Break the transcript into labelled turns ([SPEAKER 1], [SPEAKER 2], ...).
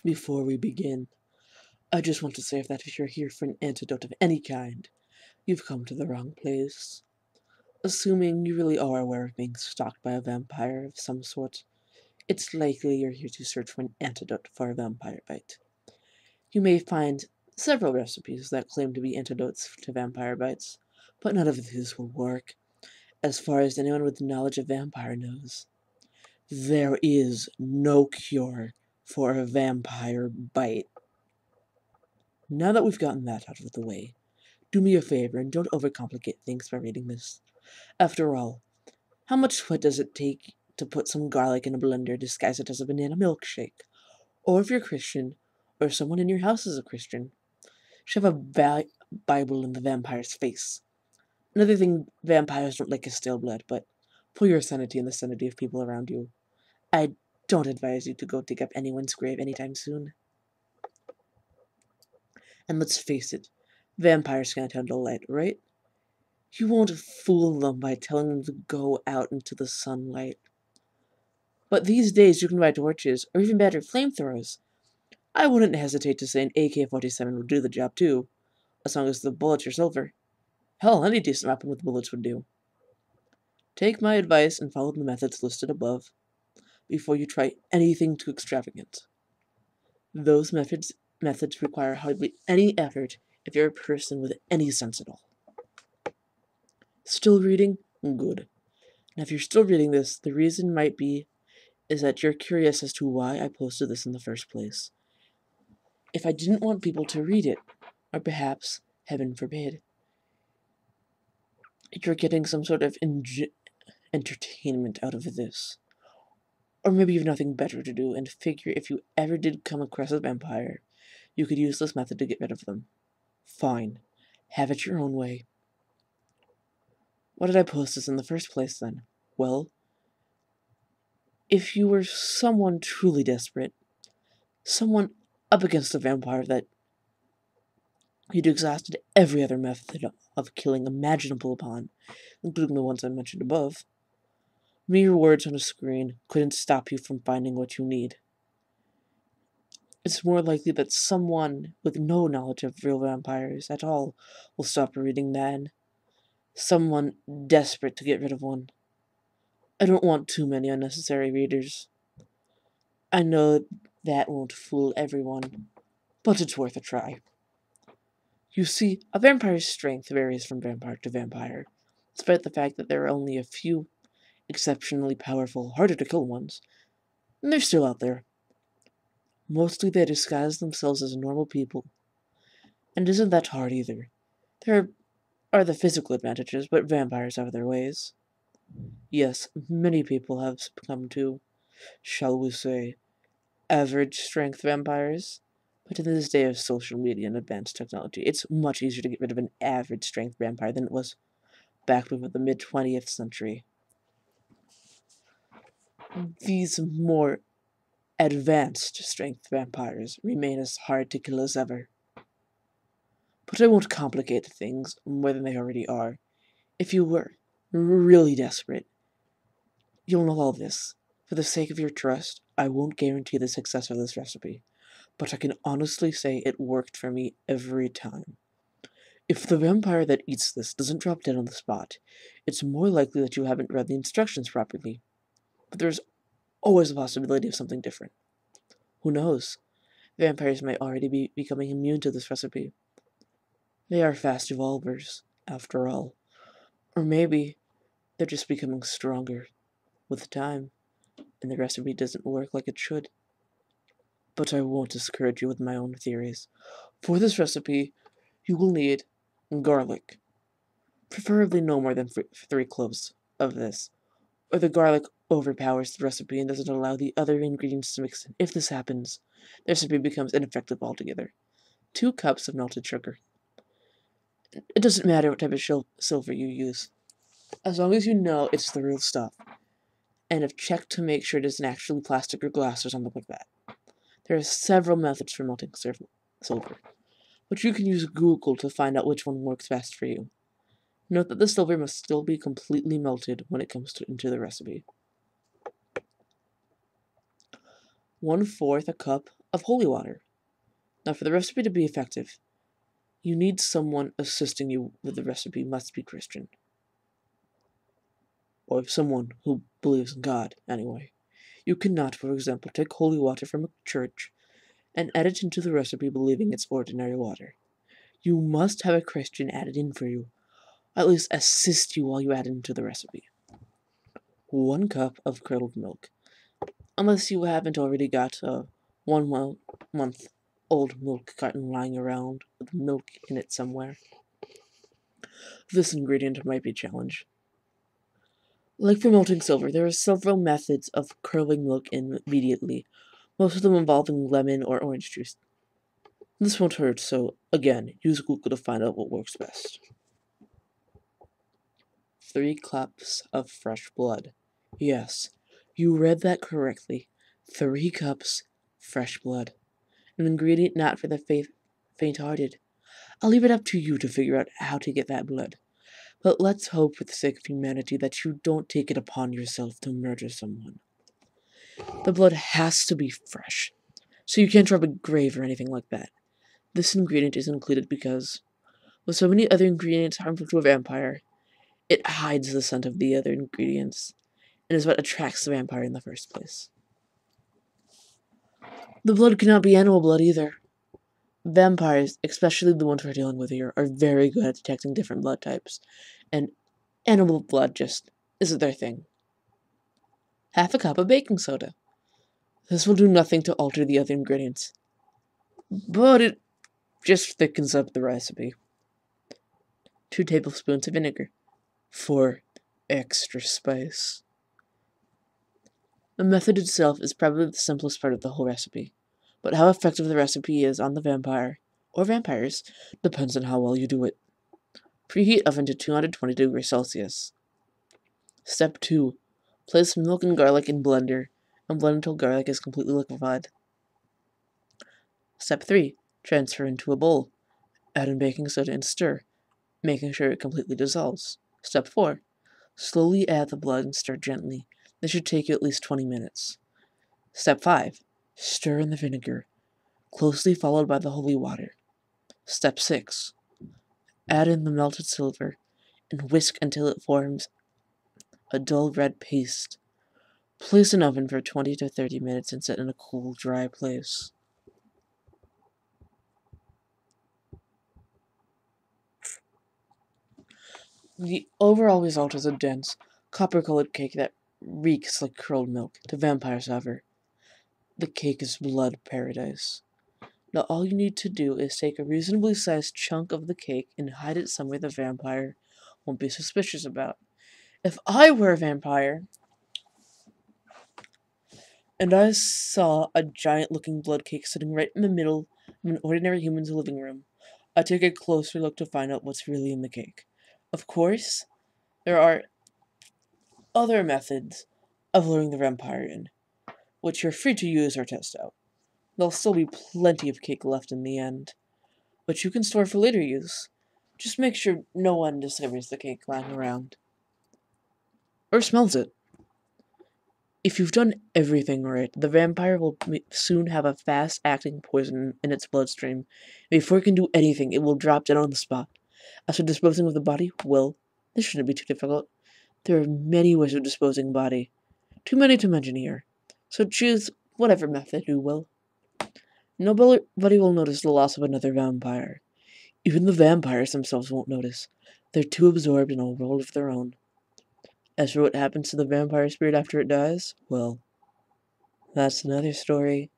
[SPEAKER 1] Before we begin, I just want to say that if you're here for an antidote of any kind, you've come to the wrong place. Assuming you really are aware of being stalked by a vampire of some sort, it's likely you're here to search for an antidote for a vampire bite. You may find several recipes that claim to be antidotes to vampire bites, but none of these will work, as far as anyone with knowledge of vampire knows. There is no cure for a vampire bite. Now that we've gotten that out of the way, do me a favor and don't overcomplicate things by reading this. After all, how much sweat does it take to put some garlic in a blender, disguise it as a banana milkshake? Or if you're Christian, or someone in your house is a Christian, shove a Bible in the vampire's face. Another thing vampires don't like is stale blood, but for your sanity and the sanity of people around you, I don't advise you to go dig up anyone's grave anytime soon. And let's face it, vampires can't handle light, right? You won't fool them by telling them to go out into the sunlight. But these days you can buy torches, or even better, flamethrowers. I wouldn't hesitate to say an AK-47 would do the job too, as long as the bullets are silver. Hell, any decent weapon with bullets would do. Take my advice and follow the methods listed above before you try anything too extravagant. Those methods require hardly any effort if you're a person with any sense at all. Still reading? Good. Now if you're still reading this, the reason might be is that you're curious as to why I posted this in the first place. If I didn't want people to read it, or perhaps, heaven forbid, you're getting some sort of entertainment out of this. Or maybe you've nothing better to do and figure if you ever did come across a vampire, you could use this method to get rid of them. Fine. Have it your own way. Why did I post this in the first place then? Well, if you were someone truly desperate, someone up against a vampire that you'd exhausted every other method of killing imaginable upon, including the ones I mentioned above, mere words on a screen couldn't stop you from finding what you need. It's more likely that someone with no knowledge of real vampires at all will stop reading than someone desperate to get rid of one. I don't want too many unnecessary readers. I know that won't fool everyone, but it's worth a try. You see, a vampire's strength varies from vampire to vampire, despite the fact that there are only a few exceptionally powerful, harder to kill ones, and they're still out there. Mostly they disguise themselves as normal people, and isn't that hard either. There are the physical advantages, but vampires have their ways. Yes, many people have succumbed to, shall we say, average strength vampires. But in this day of social media and advanced technology, it's much easier to get rid of an average strength vampire than it was back in the mid-20th century. These more advanced strength vampires remain as hard to kill as ever. But I won't complicate things more than they already are. If you were really desperate, you'll know all this. For the sake of your trust, I won't guarantee the success of this recipe, but I can honestly say it worked for me every time. If the vampire that eats this doesn't drop dead on the spot, it's more likely that you haven't read the instructions properly. But there's always a possibility of something different. Who knows? Vampires might already be becoming immune to this recipe. They are fast evolvers, after all. Or maybe they're just becoming stronger with time, and the recipe doesn't work like it should. But I won't discourage you with my own theories. For this recipe, you will need garlic. Preferably no more than 3 cloves of this, or the garlic overpowers the recipe and doesn't allow the other ingredients to mix in. If this happens, the recipe becomes ineffective altogether. 2 cups of melted sugar. It doesn't matter what type of silver you use, as long as you know it's the real stuff, and have checked to make sure it isn't actually plastic or glass or something like that. There are several methods for melting silver, but you can use Google to find out which one works best for you. Note that the silver must still be completely melted when it comes into the recipe. 1/4 a cup of holy water. Now, for the recipe to be effective, you need someone assisting you with the recipe must be Christian. Or someone who believes in God, anyway. You cannot, for example, take holy water from a church and add it into the recipe believing it's ordinary water. You must have a Christian add it in for you, at least assist you while you add it into the recipe. 1 cup of curdled milk, unless you haven't already got a 1 month old milk carton lying around with milk in it somewhere. This ingredient might be a challenge. Like for melting silver, there are several methods of curdling milk immediately, most of them involving lemon or orange juice. This won't hurt, so again, use Google to find out what works best. 3 cups of fresh blood. Yes, you read that correctly. 3 cups fresh blood. An ingredient not for the faint-hearted. I'll leave it up to you to figure out how to get that blood. But let's hope for the sake of humanity that you don't take it upon yourself to murder someone. The blood has to be fresh, so you can't rob a grave or anything like that. This ingredient is included because, with so many other ingredients harmful to a vampire, it hides the scent of the other ingredients, and is what attracts the vampire in the first place. The blood cannot be animal blood either. Vampires, especially the ones we're dealing with here, are very good at detecting different blood types, and animal blood just isn't their thing. 1/2 cup of baking soda. This will do nothing to alter the other ingredients, but it just thickens up the recipe. 2 tablespoons of vinegar for extra spice. The method itself is probably the simplest part of the whole recipe, but how effective the recipe is on the vampire, or vampires, depends on how well you do it. Preheat oven to 220 degrees Celsius. Step 2. Place milk and garlic in blender, and blend until garlic is completely liquefied. Step 3. Transfer into a bowl. Add in baking soda and stir, making sure it completely dissolves. Step 4. Slowly add the blood and stir gently. This should take you at least 20 minutes. Step 5. Stir in the vinegar, closely followed by the holy water. Step 6. Add in the melted silver and whisk until it forms a dull red paste. Place in oven for 20 to 30 minutes and set in a cool, dry place. The overall result is a dense, copper-colored cake that reeks like curled milk. To vampires, however, the cake is blood paradise. Now all you need to do is take a reasonably sized chunk of the cake and hide it somewhere the vampire won't be suspicious about. If I were a vampire, and I saw a giant-looking blood cake sitting right in the middle of an ordinary human's living room, I'd take a closer look to find out what's really in the cake. Of course, there are other methods of luring the vampire in, which you're free to use or test out. There'll still be plenty of cake left in the end, but you can store for later use. Just make sure no one discovers the cake lying around. Or smells it. If you've done everything right, the vampire will soon have a fast-acting poison in its bloodstream. Before it can do anything, it will drop dead on the spot. As for disposing of the body, well, this shouldn't be too difficult. There are many ways of disposing a body. Too many to mention here. So choose whatever method you will. Nobody will notice the loss of another vampire. Even the vampires themselves won't notice. They're too absorbed in a world of their own. As for what happens to the vampire spirit after it dies, well, that's another story.